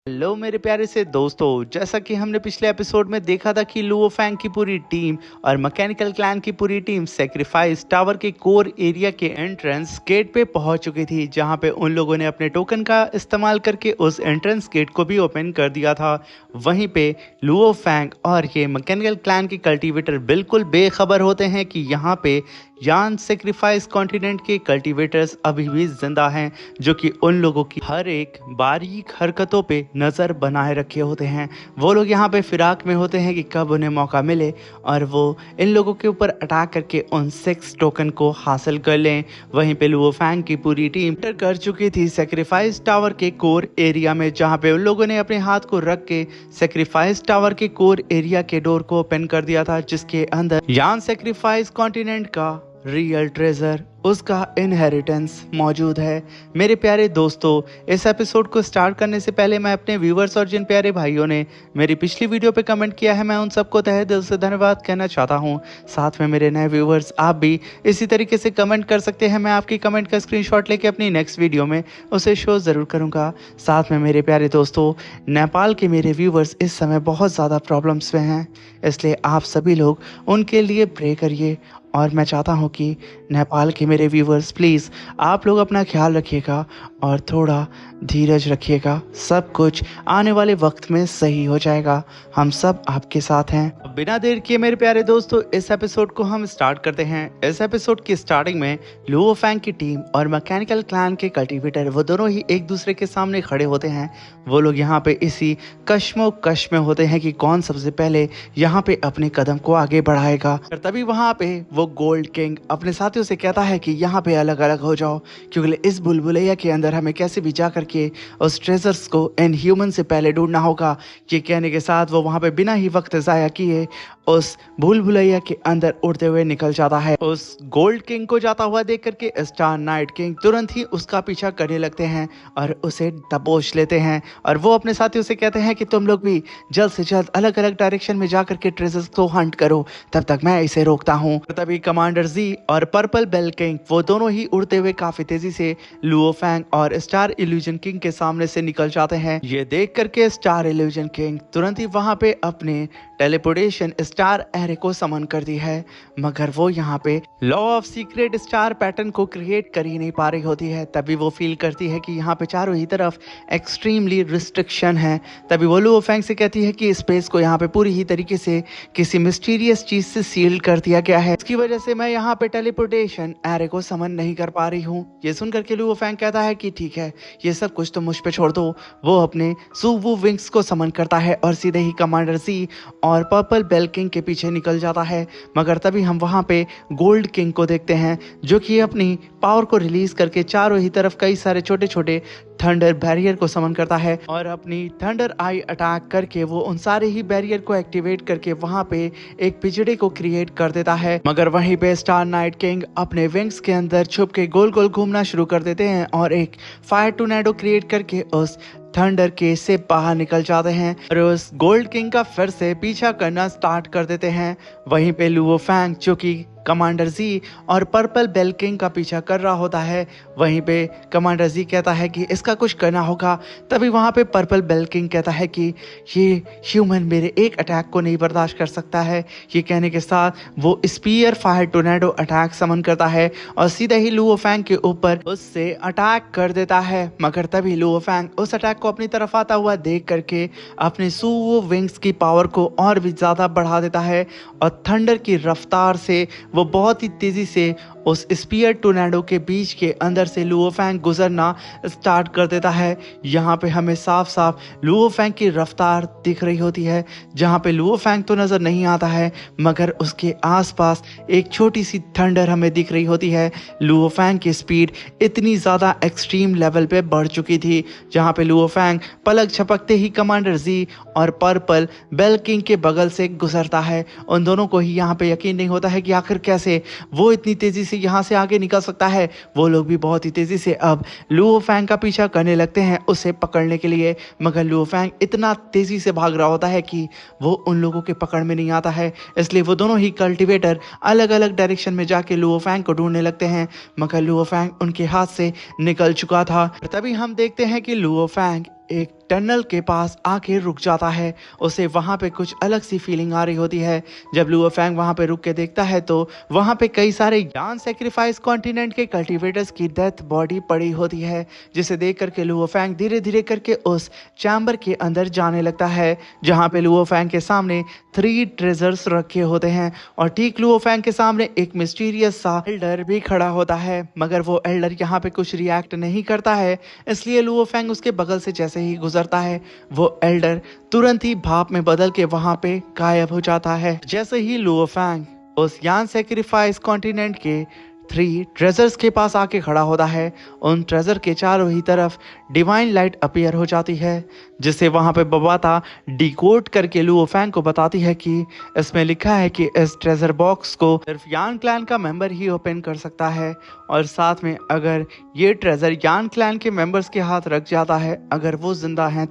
Hello मेरे प्यारे से दोस्तों, जैसा कि हमने पिछले एपिसोड में देखा था कि लुओ फैंग की पूरी टीम और मैकेनिकल क्लैन की पूरी टीम सेक्रीफाइस टावर के कोर एरिया के एंट्रेंस गेट पे पहुंच चुकी थी, जहां पे उन लोगों ने अपने टोकन का इस्तेमाल करके उस एंट्रेंस गेट को भी ओपन कर दिया था। वहीं पे लुओ फैंग और ये मैकेनिकल क्लैन के कल्टीवेटर बिल्कुल बेखबर होते हैं कि यहाँ पे यान सेक्रीफाइस कॉन्टिनेंट के कल्टीवेटर्स अभी भी जिंदा हैं, जो कि उन लोगों की हर एक बारीक हरकतों पे नज़र बनाए रखे होते हैं। वो लोग यहाँ पे फिराक में होते हैं कि कब उन्हें मौका मिले और वो इन लोगों के ऊपर अटैक करके उन 6 टोकन को हासिल कर लें। वहीं पे लुओ फैंग की पूरी टीम एंटर कर चुकी थी सेक्रीफाइस टावर के कोर एरिया में, जहाँ पे उन लोगों ने अपने हाथ को रख के सेक्रीफाइस टावर के कोर एरिया के डोर को ओपन कर दिया था, जिसके अंदर यान सेक्रीफाइस कॉन्टिनेंट का रियल ट्रेजर, उसका इनहेरिटेंस मौजूद है। मेरे प्यारे दोस्तों, इस एपिसोड को स्टार्ट करने से पहले मैं अपने व्यूवर्स और जिन प्यारे भाइयों ने मेरी पिछली वीडियो पे कमेंट किया है, मैं उन सबको तहे दिल से धन्यवाद कहना चाहता हूं। साथ में मेरे नए व्यूवर्स, आप भी इसी तरीके से कमेंट कर सकते हैं। मैं आपकी कमेंट का स्क्रीनशॉट लेके अपनी नेक्स्ट वीडियो में उसे शो ज़रूर करूँगा। साथ में मेरे प्यारे दोस्तों, नेपाल के मेरे व्यूवर्स इस समय बहुत ज़्यादा प्रॉब्लम्स में हैं, इसलिए आप सभी लोग उनके लिए प्रे करिए। और मैं चाहता हूँ कि नेपाल के मेरे व्यूवर्स, प्लीज़ आप लोग अपना ख्याल रखिएगा और थोड़ा धीरज रखिएगा। सब कुछ आने वाले वक्त में सही हो जाएगा, हम सब आपके साथ हैं। बिना देर किए मेरे प्यारे दोस्तों, इस एपिसोड को हम स्टार्ट करते हैं। इस एपिसोड की स्टार्टिंग में लुओ फैंग की टीम और मैकेनिकल क्लैन के कल्टीवेटर, वो दोनों ही एक दूसरे के सामने खड़े होते हैं। वो लोग यहाँ पे इसी कश्मोकश में होते हैं कि कौन सबसे पहले यहाँ पे अपने कदम को आगे बढ़ाएगा। तभी वहाँ पे वो गोल्ड किंग अपने साथियों से कहता है कि यहाँ पे अलग अलग हो जाओ, क्योंकि इस बुलबुलैया के अंदर हमें कैसे भी जा करके उस ट्रेजर्स को इन ह्यूमन से पहले ढूंढना होगा। ये कहने के साथ वो वहाँ पे बिना ही वक्त ज़ाया किए उस भूल-भुलैया के अंदर उड़ते हुए निकल जाता है। उस गोल्ड किंग को जाता हुआ देख करके स्टार नाइट किंग तुरंत ही उसका पीछा करने लगते हैं और उसे दबोच लेते हैं। और वो अपने साथियों से कहते हैं कि तुम लोग भी जल्द से जल्द अलग अलग डायरेक्शन में जा करके ट्रेजर्स को हंट करो, तब तक मैं इसे रोकता हूँ। तभी कमांडर जी और पर्पल बेल किंग, वो दोनों ही उड़ते हुए काफी तेजी से लुओ फैंग और स्टार इल्यूजन किंग के सामने से निकल जाते हैं। ये देख करके स्टार इल्यूजन किंग तुरंत ही वहां पे अपने टेलीपोर्टेशन स्टार एरे को समन कर दी है, मगर वो यहाँ पे law of secret star pattern को क्रिएट कर ही नहीं पा रही होती है। तभी वो फील करती है कि यहाँ पे चारों ही तरफ एक्सट्रीमली रिस्ट्रिक्शन है। तभी वो लुओ फैंग से कहती है कि स्पेस को यहाँ पे पूरी ही तरीके से किसी मिस्टीरियस चीज से सील्ड कर दिया गया है, इसकी वजह से मैं यहाँ पे टेलीपोर्टेशन एरे को समन नहीं कर पा रही हूँ। ये सुनकर के लुओ फैंग कहता है कि ठीक है, ये सब कुछ तो मुझ पे छोड़ दो। वो अपने सुवू विंग्स को समन करता है और सीधे ही कमांडर जी और पर्पल बेल किंग के पीछे निकल जाता है। मगर तभी हम वहाँ पे गोल्ड किंग को देखते हैं, जो कि अपनी पावर को रिलीज करके चारों ही तरफ कई सारे छोटे छोटे थंडर बैरियर को समन करता है और अपनी थंडर आई अटैक करके वो उन सारे ही बैरियर को एक्टिवेट करके वहां पे एक पिजड़े को क्रिएट कर देता है। मगर वहीं पे स्टार नाइट किंग अपने विंग्स के अंदर छुप के गोल गोल घूमना शुरू कर देते हैं और एक फायर टोर्नेडो क्रिएट करके उस थंडर के से बाहर निकल जाते हैं और उस गोल्ड किंग का फिर से पीछा करना स्टार्ट कर देते हैं। वहीं पे लुओ फैंग, जो कि कमांडर जी और पर्पल बेल किंग का पीछा कर रहा होता है, वहीं पे कमांडर जी कहता है कि इसका कुछ करना होगा। तभी वहां पे पर्पल बेल किंग कहता है कि ये ह्यूमन मेरे एक अटैक को नहीं बर्दाश्त कर सकता है। ये कहने के साथ वो स्पीयर फायर टोर्नेडो अटैक समन करता है और सीधे ही लुओ फैंग के ऊपर उससे अटैक कर देता है। मगर तभी लुओ फैंग उस अटैक को अपनी तरफ आता हुआ देख करके अपने सुवो विंग्स की पावर को और भी ज्यादा बढ़ा देता है और थंडर की रफ्तार से वो बहुत ही तेजी से उस स्पीयर टोर्नेडो के बीच के अंदर से लुओ फैंग गुजरना स्टार्ट कर देता है। यहाँ पे हमें साफ साफ लुओ फैंग की रफ्तार दिख रही होती है, जहाँ पे लुओ फैंग तो नज़र नहीं आता है, मगर उसके आसपास एक छोटी सी थंडर हमें दिख रही होती है। लुओ फैंग की स्पीड इतनी ज़्यादा एक्सट्रीम लेवल पे बढ़ चुकी थी, जहाँ पे लुओ फैंग पलक झपकते ही कमांडर जी और पर्पल बेल किंग के बगल से गुजरता है। उन दोनों को ही यहाँ पे यकीन नहीं होता है कि आखिर कैसे वो इतनी तेजी से यहाँ से आगे निकल सकता है। वो लोग भी बहुत ही तेजी से अब लुओ फैंग का पीछा करने लगते हैं उसे पकड़ने के लिए, मगर लुओ फैंग इतना तेजी से भाग रहा होता है कि वो उन लोगों के पकड़ में नहीं आता है। इसलिए वो दोनों ही कल्टीवेटर अलग अलग डायरेक्शन में जाके लुओ फैंग को ढूंढने लगते हैं, मगर लुओ फैंग उनके हाथ से निकल चुका था। तभी हम देखते हैं कि लुओ फैंग एक टनल के पास आके रुक जाता है। उसे वहाँ पे कुछ अलग सी फीलिंग आ रही होती है। जब लुओ फैंग वहाँ पे रुक के देखता है तो वहाँ पे कई सारे यान सैक्रिफाइस कॉन्टिनेंट के कल्टीवेटर्स की डेथ बॉडी पड़ी होती है, जिसे देख करके लुओ फैंग धीरे धीरे करके उस चैम्बर के अंदर जाने लगता है, जहाँ पे लुओ फैंग के सामने 3 ट्रेजर्स रखे होते हैं। और ठीक लुओ फैंग के सामने एक मिस्टीरियस सा एल्डर भी खड़ा होता है, मगर वो एल्डर यहाँ पे कुछ रिएक्ट नहीं करता है। इसलिए लुओ फैंग उसके बगल से जैसे ही गुजरता है, वो एल्डर तुरंत ही भाप में बदल के वहां पे गायब हो जाता है। जैसे ही लुओ फैंग उस यान सैक्रिफाइस कॉन्टिनेंट के 3 ट्रेजर्स के पास आके खड़ा होता है, उन ट्रेजर के चारों ही तरफ डिवाइन लाइट अपीयर हो जाती है, जिसे वहां पे बबाता डिकोड करके लुओ फैंग को बताती है कि इसमें लिखा है कि इस ट्रेजर बॉक्स को सिर्फ यान क्लैन का मेंबर ही ओपन कर सकता है। और साथ में अगर ये ट्रेजर यान क्लैन के मेंबर्स के हाथ रख जाता है, अगर वो जिंदा हैं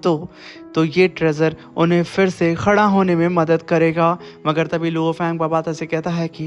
तो ये ट्रेजर उन्हें फिर से खड़ा होने में मदद करेगा। मगर तभी लुओ फैंग बबाता से कहता है कि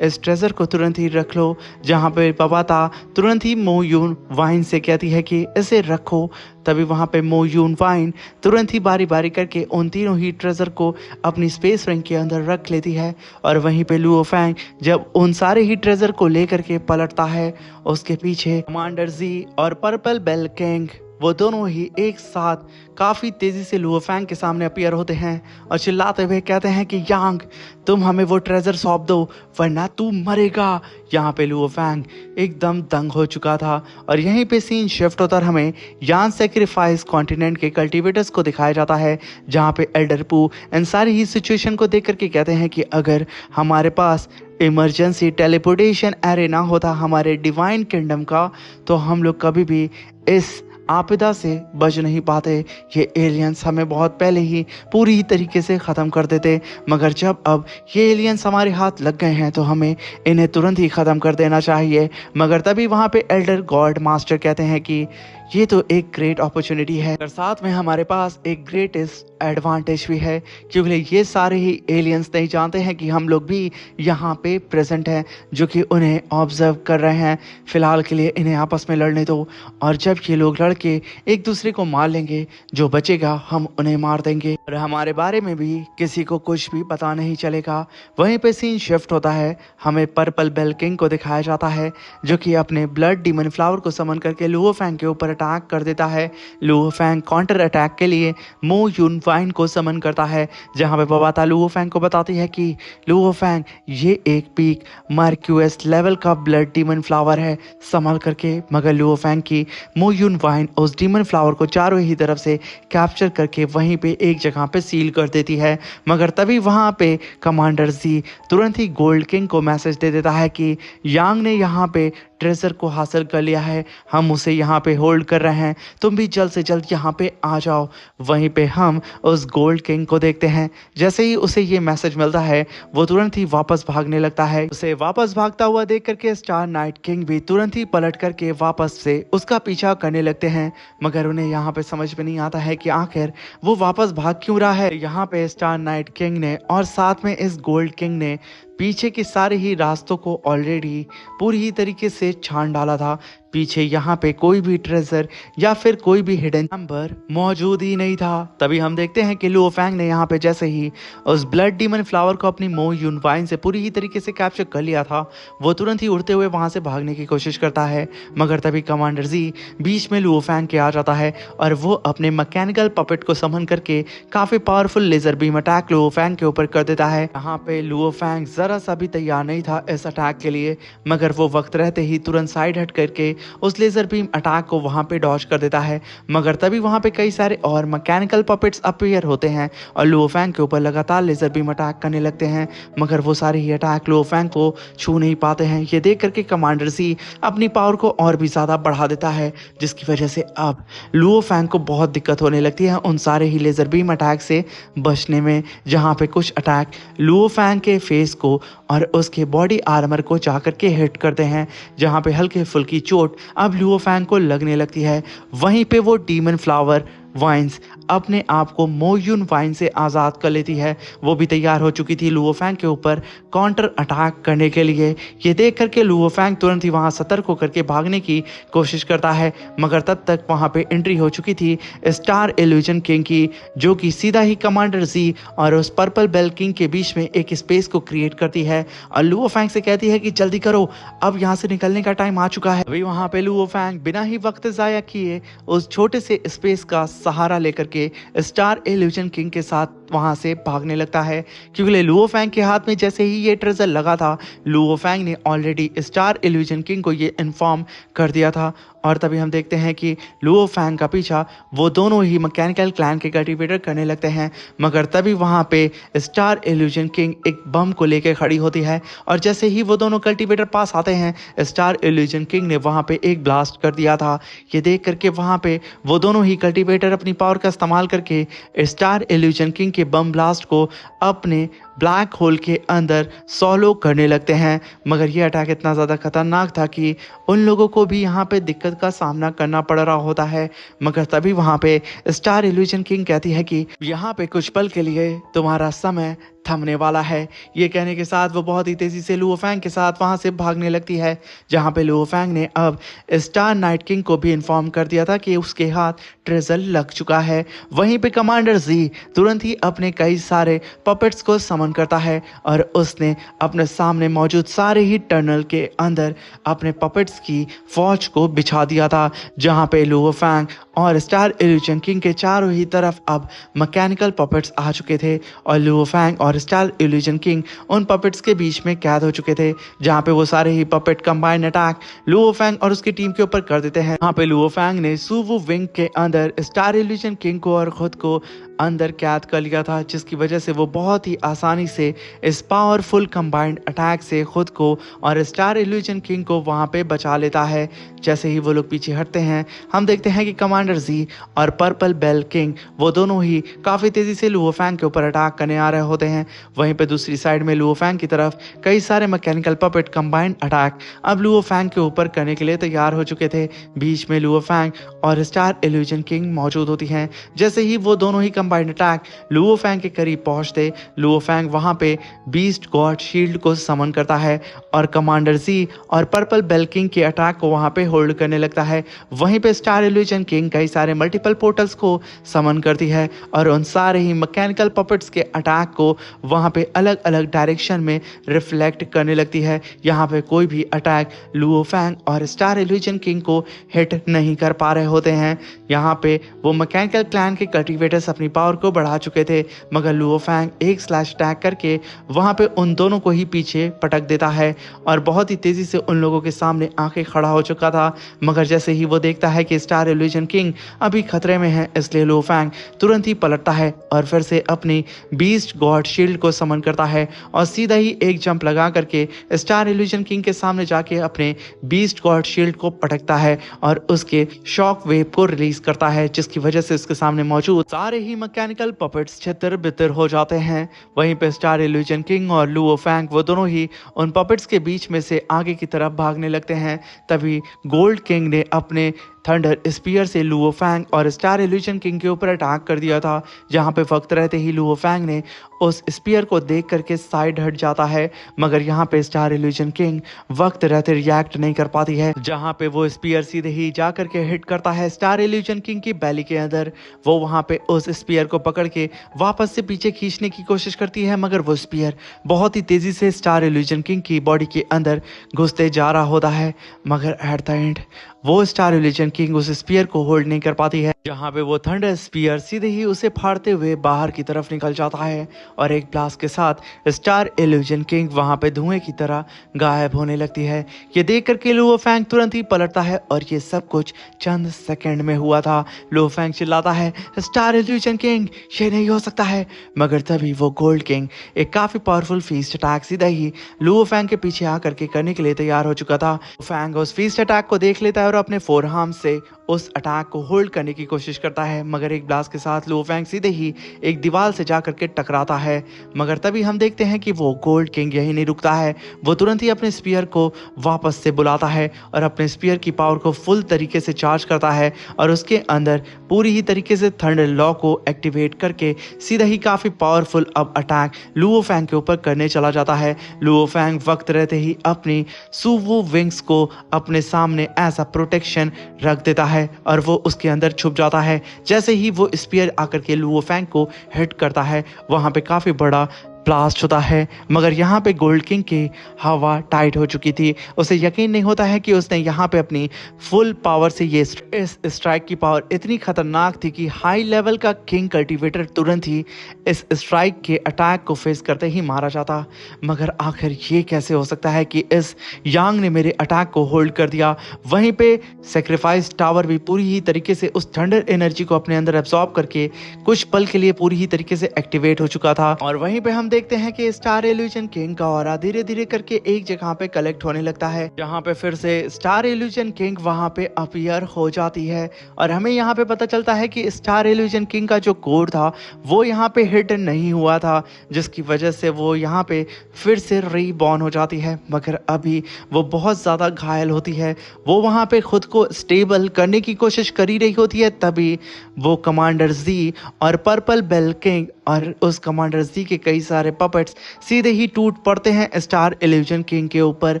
इस ट्रेजर को तुरंत ही रख लो, जहाँ पे बबाता तुरंत ही मो यून वाइन से कहती है कि इसे रखो। तभी वहाँ पे मो यून वाइन तुरंत ही बारी बारी करके उन तीनों ही ट्रेजर को अपनी स्पेस रिंग के अंदर रख लेती है। और वहीं पे लुओ फैंग जब उन सारे ही ट्रेजर को लेकर के पलटता है, उसके पीछे कमांडर जी और पर्पल बेल किंग वो दोनों ही एक साथ काफी तेजी से लुओ फैंग के सामने अपीयर होते हैं और चिल्लाते हुए कहते हैं कि यांग, तुम हमें वो ट्रेजर सौंप दो वरना तू मरेगा। यहाँ पे लुओ फैंग एकदम दंग हो चुका था। और यहीं पे सीन शिफ्ट होता और हमें यान सैक्रिफाइस कॉन्टिनेंट के कल्टीवेटर्स को दिखाया जाता है, जहाँ पे एल्डर पू इन सारी ही सिचुएशन को देख करके कहते हैं कि अगर हमारे पास इमरजेंसी टेलीपोर्टेशन एरे ना होता हमारे डिवाइन किंगडम का, तो हम लोग कभी भी इस आपदा से बच नहीं पाते। ये एलियंस हमें बहुत पहले ही पूरी तरीके से ख़त्म कर देते, मगर जब अब ये एलियंस हमारे हाथ लग गए हैं तो हमें इन्हें तुरंत ही ख़त्म कर देना चाहिए। मगर तभी वहाँ पे एल्डर गॉड मास्टर कहते हैं कि ये तो एक ग्रेट अपॉर्चुनिटी है, और साथ में हमारे पास एक ग्रेटेस्ट एडवांटेज भी है, क्योंकि ये सारे ही एलियंस नहीं जानते हैं कि हम लोग भी यहाँ पे प्रेजेंट हैं, जो कि उन्हें ऑब्जर्व कर रहे हैं। फिलहाल के लिए इन्हें आपस में लड़ने दो, और जब ये लोग लड़के एक दूसरे को मार लेंगे, जो बचेगा हम उन्हें मार देंगे और हमारे बारे में भी किसी को कुछ भी पता नहीं चलेगा। वहीं पे सीन शिफ्ट होता है, हमें पर्पल बेल किंग को दिखाया जाता है, जो कि अपने ब्लड डीमन फ्लावर को समन करके लुओ फैंग के ऊपर अटैक कर देता है। लुओ फैंग काउंटर अटैक के लिए मो यून वाइन को समन करता है, जहां पे बबाता लुओ फैंग को बताती है कि लुओ फैंग ये एक पीक मर्क्यूएस लेवल का ब्लड डीमन फ्लावर है, संभाल करके। मगर लुओ फैंग की मो यून वाइन उस डीमन फ्लावर को चारों ही तरफ से कैप्चर करके वहीं पे एक जगह पे सील कर देती है। मगर तभी वहां पे कमांडर जी तुरंत ही गोल्ड किंग को मैसेज दे देता है कि यांग ने यहाँ पे ट्रेजर को हासिल कर लिया है, हम उसे यहाँ पे होल्ड कर रहे हैं, तुम भी जल्द से जल्द यहाँ पे आ जाओ। वहीं पे हम उस गोल्ड किंग को देखते हैं, जैसे ही उसे ये मैसेज मिलता है वो तुरंत ही वापस भागने लगता है। उसे वापस भागता हुआ देख करके स्टार नाइट किंग भी तुरंत ही पलट करके वापस से उसका पीछा करने लगते हैं, मगर उन्हें यहाँ पे समझ में नहीं आता है कि आखिर वो वापस भाग क्यों रहा है। यहाँ पे स्टार नाइट किंग ने और साथ में इस गोल्ड किंग ने पीछे के सारे ही रास्तों को ऑलरेडी पूरी ही तरीके से छान डाला था। पीछे यहाँ पे कोई भी ट्रेजर या फिर कोई भी हिडन नंबर मौजूद ही नहीं था। तभी हम देखते हैं कि लुओ फैंग ने यहाँ पे जैसे ही उस ब्लड डीमन फ्लावर को अपनी मो यून वाइन से पूरी ही तरीके से कैप्चर कर लिया था, वो तुरंत ही उड़ते हुए वहां से भागने की कोशिश करता है। मगर तभी कमांडर जी बीच में लुओ फैंग के आ जाता है और वो अपने मैकेनिकल पपेट को समन करके काफी powerful laser beam attack Luo Fang के ऊपर कर देता है। यहाँ पे लुओ फैंग जरा सा भी तैयार नहीं था इस अटैक के लिए, मगर वो वक्त रहते ही तुरंत साइड हट करके उस लेजर बीम अटैक को वहां पे डॉज कर देता है। मगर तभी वहां पे कई सारे और मैकेनिकल पपेट्स अपीयर होते हैं और लुओ फैंग के ऊपर लगातार लेजर बीम अटैक करने लगते हैं, मगर वो सारे ही अटैक लुओ फैंग को छू नहीं पाते हैं। ये देख करके कमांडर सी अपनी पावर को और भी ज्यादा बढ़ा देता है, जिसकी वजह से अब लुओ फैंग को बहुत दिक्कत होने लगती है उन सारे ही लेजर बीम अटैक से बचने में। जहां पे कुछ अटैक लुओ फैंग के फेस को और उसके बॉडी आर्मर को जाकर के हिट करते हैं, जहां पे हल्के फुल्की चोट अब लुओ फैंग को लगने लगती है। वहीं पे वो डीमन फ्लावर वाइन्स अपने आप को मो युन वाइन से आज़ाद कर लेती है। वो भी तैयार हो चुकी थी लुओ फैंग के ऊपर काउंटर अटैक करने के लिए। ये देख करके लुओ फैंग तुरंत ही वहां सतर्क होकर के भागने की कोशिश करता है, मगर तब तक वहां पे एंट्री हो चुकी थी स्टार इल्यूजन किंग की, जो कि सीधा ही कमांडर जी और उस पर्पल बेल किंग के बीच में एक स्पेस को क्रिएट करती है और लुओ फैंग से कहती है कि जल्दी करो, अब यहाँ से निकलने का टाइम आ चुका है। अभी वहां पे लुओ फैंग बिना ही वक्त जाया किए उस छोटे से स्पेस का सहारा लेकर के स्टार इल्यूजन किंग के साथ वहां से भागने लगता है, क्योंकि लुओ फैंग के हाथ में जैसे ही ये ट्रेजर लगा था, लुओ फैंग ने ऑलरेडी स्टार इल्यूजन किंग को ये इन्फॉर्म कर दिया था। और तभी हम देखते हैं कि लुओ फैंग का पीछा वो दोनों ही मैकेनिकल क्लैन के कल्टीवेटर करने लगते हैं, मगर तभी वहां पे स्टार इल्यूजन किंग एक बम को लेकर खड़ी होती है और जैसे ही वो दोनों कल्टीवेटर पास आते हैं, स्टार इल्यूजन किंग ने वहां पे एक ब्लास्ट कर दिया था। ये देख करके वहां पे वो दोनों ही कल्टीवेटर अपनी पावर का इस्तेमाल करके स्टार इल्यूजन किंग के बम ब्लास्ट को अपने ब्लैक होल के अंदर सॉलो करने लगते हैं। मगर ये अटैक इतना ज़्यादा खतरनाक था कि उन लोगों को भी यहाँ पे दिक्कत का सामना करना पड़ रहा होता है। मगर तभी वहाँ पे स्टार इल्यूजन किंग कहती है कि यहाँ पे कुछ पल के लिए तुम्हारा समय थमने वाला है। ये कहने के साथ वो बहुत ही तेज़ी से लुओ फैंग के साथ वहाँ से भागने लगती है, जहाँ पे लुओ फैंग ने अब स्टार नाइट किंग को भी इन्फॉर्म कर दिया था कि उसके हाथ ट्रेजर लग चुका है। वहीं पे कमांडर जी तुरंत ही अपने कई सारे पपेट्स को समन करता है और उसने अपने सामने मौजूद सारे ही टनल के अंदर अपने पपेट्स की फौज को बिछा दिया था, जहाँ पे लुओ फैंग और स्टार इल्यूजन किंग के चारों ही तरफ अब मैकेनिकल पपेट्स आ चुके थे और लुओ फैंग और स्टार इल्यूजन किंग उन पपेट्स के बीच में कैद हो चुके थे, जहाँ पे वो सारे ही puppet combined attack Luo Fang और उसकी टीम के ऊपर कर देते हैं। यहाँ पे लुओ फैंग ने सुवु विंग के अंदर स्टार इल्यूजन किंग को और खुद को अंदर कैद कर लिया था, जिसकी वजह से वो बहुत ही आसानी से इस पावरफुल कंबाइंड अटैक से खुद को और स्टार इल्यूजन किंग को वहाँ पे बचा लेता है। जैसे ही वो लोग पीछे हटते हैं, हम देखते हैं कि कमांडर जी और पर्पल बेल किंग वो दोनों ही काफ़ी तेज़ी से लुओ फैंग के ऊपर अटैक करने आ रहे होते हैं। वहीं पे दूसरी साइड में लुओ फैंग की तरफ कई सारे मैकेनिकल पपेट कंबाइंड अटैक अब लुओ फैंग के ऊपर करने के लिए तैयार हो चुके थे। बीच में लुओ फैंग और स्टार इल्यूजन किंग मौजूद होती हैं। जैसे ही वो दोनों ही कंबाइंड अटैक लुओ फैंग के करीब पहुंचते, लुओ फैंग वहां पे बीस्ट गॉड शील्ड को समन करता है और कमांडर जी और पर्पल बेल किंग के अटैक को वहां पे होल्ड करने लगता है। वहीं पे स्टार इल्यूजन किंग कई सारे मल्टीपल पोर्टल्स को समन करती है और उन सारे ही मैकेनिकल पपेट्स के अटैक को वहां पे अलग अलग डायरेक्शन में रिफ्लेक्ट करने लगती है। यहाँ पे कोई भी अटैक लुओ फैंग और स्टार इल्यूजन किंग को हिट नहीं कर पा रहे होते हैं। यहाँ पे वो मैकेनिकल क्लैन के कल्टीवेटर्स अपनी पावर को बढ़ा चुके थे, मगर लुओ फैंग एक स्लैश टैग करके वहां पे उन दोनों को ही पीछे पटक देता है और बहुत ही तेजी से उन लोगों के सामने आके खड़ा हो चुका था। मगर जैसे ही वो देखता है कि स्टार इल्यूजन किंग अभी खतरे में है, इसलिए लुओ फैंग तुरंत ही पलटता है और फिर से अपनी बीस्ट गॉड शील्ड को समन करता है और सीधा ही एक जंप लगा करके स्टार इल्यूजन किंग के सामने जाके अपने बीस्ट गॉड शील्ड को पटकता है और उसके शॉक वेव को रिलीज करता है, जिसकी वजह से उसके सामने मौजूद सारे ही मैकेनिकल पपेट्स छितर बितर हो जाते हैं। वहीं पे स्टार इल्यूजन किंग और लुओ फैंग वो दोनों ही उन पपेट्स के बीच में से आगे की तरफ भागने लगते हैं। तभी गोल्ड किंग ने अपने थंडर स्पीयर से लुओ फैंग और स्टार इल्यूजन किंग के ऊपर अटैक कर दिया था, जहां पे वक्त रहते ही लुओ फैंग ने उस स्पीयर को देख करके साइड हट जाता है। मगर यहाँ पे स्टार इल्यूजन किंग वक्त रहते रिएक्ट नहीं कर पाती है, जहां पे वो स्पीयर सीधे ही जा करके हिट करता है स्टार इल्यूजन किंग की बैली के अंदर। वो वहां पे उस स्पीयर को पकड़ के वापस से पीछे खींचने की कोशिश करती है, मगर वो स्पीयर बहुत ही तेजी से स्टार इल्यूजन किंग की बॉडी के अंदर घुसते जा रहा होता है। मगर एट द एंड वो स्टार इल्यूजन किंग उस स्पीयर को होल्ड नहीं कर पाती है, जहां पे वो थंडर स्पीयर सीधे ही उसे फाड़ते हुए बाहर की तरफ निकल जाता है और एक ब्लास्ट के साथ स्टार इल्यूजन किंग वहां पे धुएं की तरह गायब होने लगती है। ये देख करके लुओ फैंग तुरंत ही पलटता है और ये सब कुछ चंद सेकंड में हुआ था। लुओ फैंग चिल्लाता है, स्टार इल्यूजन किंग ये नहीं हो सकता है। मगर तभी वो गोल्ड किंग एक काफी पावरफुल फीस्ट अटैक सीधा ही लुओ फैंग के पीछे आकर के करने के लिए तैयार हो चुका था। फैंग उस फीस्ट अटैक को देख लेता है और अपने फोरआर्म से उस अटैक को होल्ड करने की कोशिश करता है, मगर एक ब्लास्ट के साथ लुओ फैंग सीधे ही एक दीवार से जा करके टकराता है। मगर तभी हम देखते हैं कि वो गोल्ड किंग यही नहीं रुकता है, वो तुरंत ही अपने स्पीयर को वापस से बुलाता है और अपने स्पीयर की पावर को फुल तरीके से चार्ज करता है और उसके अंदर पूरी ही तरीके से थंडर लॉ को एक्टिवेट करके सीधा ही काफ़ी पावरफुल अब अटैक लुओ फैंग के ऊपर करने चला जाता है। लुओ फैंग वक्त रहते ही अपनी सुवो विंग्स को अपने सामने एज अ प्रोटेक्शन रख देता है और वो उसके अंदर छुप जाता है। जैसे ही वो स्पीयर आकर के लुओ फैंग को हिट करता है, वहाँ पे काफ़ी बड़ा ब्लास्ट होता है, मगर यहाँ पे गोल्ड किंग की हवा टाइट हो चुकी थी। उसे यकीन नहीं होता है कि उसने यहाँ पे अपनी फुल पावर से ये इस स्ट्राइक की पावर इतनी खतरनाक थी कि हाई लेवल का किंग कल्टीवेटर तुरंत ही इस स्ट्राइक के अटैक को फेस करते ही मारा जाता। मगर आखिर ये कैसे हो सकता है कि इस यांग ने मेरे अटैक को होल्ड कर दिया। वहीं पे सेक्रीफाइस टावर भी पूरी ही तरीके से उस थंडर एनर्जी को अपने अंदर एब्जॉर्ब करके कुछ पल के लिए पूरी ही तरीके से एक्टिवेट हो चुका था। और वहीं पे हम देखते हैं कि स्टार इल्यूजन किंग का ऑरा धीरे धीरे करके एक जगह पे कलेक्ट होने लगता है, जहां पे फिर से स्टार इल्यूजन किंग वहां पे अपीयर हो जाती है और हमें यहाँ पे पता चलता है कि स्टार इल्यूजन किंग का जो कोड था वो यहाँ पे हिट नहीं हुआ था, जिसकी वजह से वो यहाँ पे फिर से रीबॉर्न हो जाती है। मगर अभी वो बहुत ज़्यादा घायल होती है, वो वहाँ पे खुद को स्टेबल करने की कोशिश कर ही रही होती है। तभी वो कमांडर जी और पर्पल बेल किंग और उस कमांडर जी के कई सारे पपेट्स सीधे ही टूट पड़ते हैं स्टार इल्यूजन किंग के ऊपर,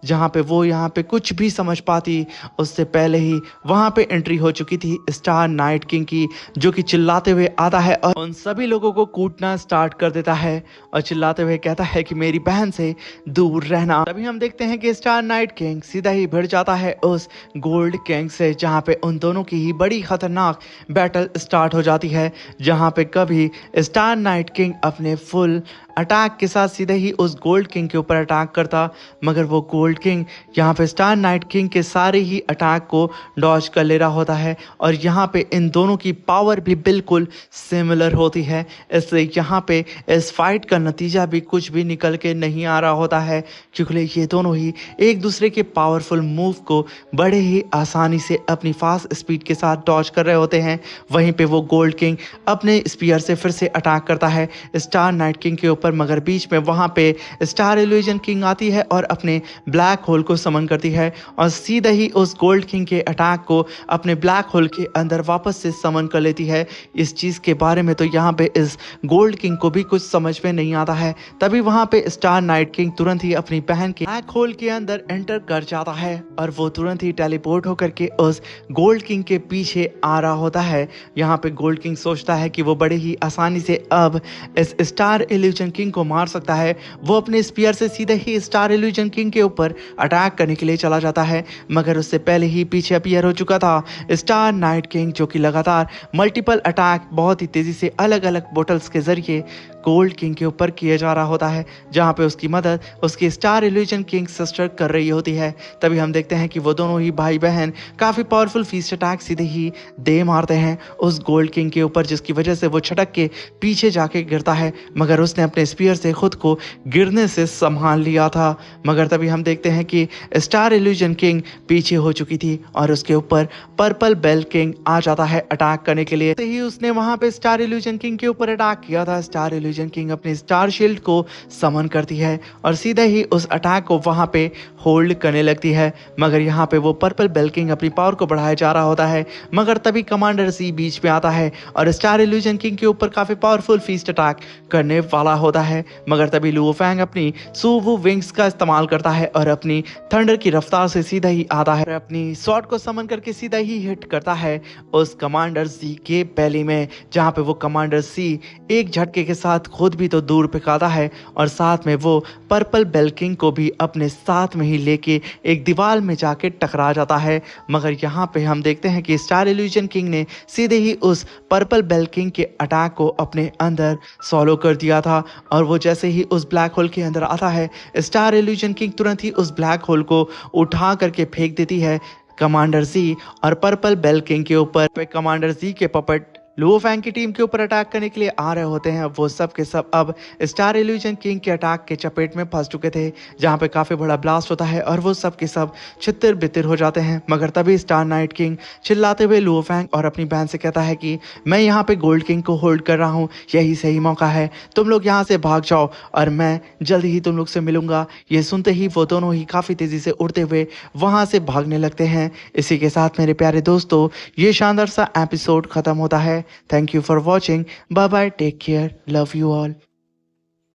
जहां पे वो यहाँ पे कुछ भी समझ पाती उससे पहले ही वहां पे एंट्री हो चुकी थी स्टार नाइट किंग की, जो कि चिल्लाते हुए आता है और उन सभी लोगों को कूटना स्टार्ट कर देता है और चिल्लाते हुए कहता है कि मेरी बहन से दूर रहना। तभी हम देखते हैं कि स्टार नाइट किंग सीधा ही भिड़ जाता है उस गोल्ड किंग से, जहाँ पे उन दोनों की ही बड़ी खतरनाक बैटल स्टार्ट हो जाती है, जहाँ पे कभी स्टार नाइट किंग अपने फुल अटैक के साथ सीधे ही उस गोल्ड किंग के ऊपर अटैक करता, मगर वो गोल्ड किंग यहाँ पे स्टार नाइट किंग के सारे ही अटैक को डॉज कर ले रहा होता है और यहाँ पे इन दोनों की पावर भी बिल्कुल सिमिलर होती है। इसलिए यहाँ पे इस फाइट का नतीजा भी कुछ भी निकल के नहीं आ रहा होता है, क्योंकि ये दोनों ही एक दूसरे के पावरफुल मूव को बड़े ही आसानी से अपनी फास्ट स्पीड के साथ डॉज कर रहे होते हैं। वहीं पे वो गोल्ड किंग अपने स्पीयर से फिर से अटैक करता है स्टार नाइट किंग के ऊपर, मगर बीच में वहां पे स्टार इल्यूजन किंग आती है और अपने ब्लैक होल को समन करती है और सीधा ही उस गोल्ड किंग के अटैक को अपने ब्लैक होल के अंदर वापस से समन कर लेती है। इस चीज के बारे में तो यहाँ पे इस गोल्ड किंग को भी कुछ समझ में नहीं आता है। तभी वहां पे स्टार नाइट किंग तुरंत ही अपनी बहन के ब्लैक होल के अंदर एंटर कर जाता है और वो तुरंत ही टेलीपोर्ट होकर के उस गोल्ड किंग के पीछे आ रहा होता है। यहाँ पे गोल्ड किंग सोचता है कि वो बड़े ही आसानी से अब इस स्टार इल्यूजन किंग को मार सकता है। वो अपने स्पीयर से सीधे ही स्टार इल्यूजन किंग के ऊपर अटैक करने के लिए चला जाता है, मगर उससे पहले ही पीछे अपीयर हो चुका था स्टार नाइट किंग, जो कि लगातार मल्टीपल अटैक बहुत ही तेजी से अलग अलग बोटल्स के जरिए गोल्ड किंग के ऊपर किया जा रहा होता है, जहां पे उसकी मदद उसकी स्टार इल्यूजन किंग सिस्टर कर रही होती है। तभी हम देखते हैं कि वो दोनों ही भाई बहन काफी पावरफुल फीस्ट अटैक सीधे ही दे मारते हैं उस गोल्ड किंग के ऊपर, जिसकी वजह से वो छटक के पीछे जाके गिरता है, मगर उसने अपने स्पीयर से खुद को गिरने से संभाल लिया था। मगर तभी हम देखते हैं कि स्टार इल्यूजन किंग पीछे हो चुकी थी और उसके ऊपर पर्पल बेल किंग आ जाता है अटैक करने के लिए। तो ही उसने वहां पे स्टार इल्यूजन किंग के ऊपर अटैक किया था। स्टार इल्यूजन किंग अपने स्टार शील्ड को समन करती है और सीधे ही उस अटैक को वहां पे होल्ड करने लगती है, मगर यहाँ पे वो पर्पल बेल किंग अपनी पावर को बढ़ाया जा रहा होता है। मगर तभी कमांडर सी बीच में आता है और स्टार इल्यूजन किंग के ऊपर काफी पावरफुल फीस्ट अटैक करने वाला होता है, मगर तभी लुओ फैंग अपनी सुवो विंग्स का इस्तेमाल करता है और अपनी थंडर की रफ्तार से सीधा ही आता है, अपनी शॉट को समन करके सीधा ही हिट करता है उस कमांडर सी के बेली में, जहां पे वो कमांडर सी एक झटके के साथ खुद भी तो दूर फेंकाता है और साथ में वो पर्पल बेल किंग को भी अपने साथ में ही लेके एक दीवार में जाके टकरा जाता है। मगर यहाँ पे हम देखते हैं कि स्टार इल्यूजन किंग ने सीधे ही उस पर्पल बेल किंग के अटैक को अपने अंदर सॉलो कर दिया था और वो जैसे ही उस ब्लैक होल के अंदर आता है, स्टार इल्यूजन किंग तुरंत ही उस ब्लैक होल को उठा करके फेंक देती है कमांडर जी और पर्पल बेल किंग के ऊपर। कमांडर जी के पपेट लुओ फैंग की टीम के ऊपर अटैक करने के लिए आ रहे होते हैं। वो सब के सब अब स्टार इल्यूजन किंग के अटैक के चपेट में फंस चुके थे, जहां पे काफी बड़ा ब्लास्ट होता है और वो सब के सब छितर बितर हो जाते हैं। मगर तभी स्टार नाइट किंग चिल्लाते हुए लुओ फैंग और अपनी बहन से कहता है कि मैं यहाँ पे गोल्ड किंग को होल्ड कर रहा हूँ, यही सही मौका है, तुम लोग यहाँ से भाग जाओ और मैं जल्द ही तुम लोग से मिलूंगा। ये सुनते ही वो दोनों ही काफी तेजी से उड़ते हुए वहां से भागने लगते हैं। इसी के साथ मेरे प्यारे दोस्तों, ये शानदार सा एपिसोड खत्म होता है। Thank you for watching. Bye bye. Take care. Love you all.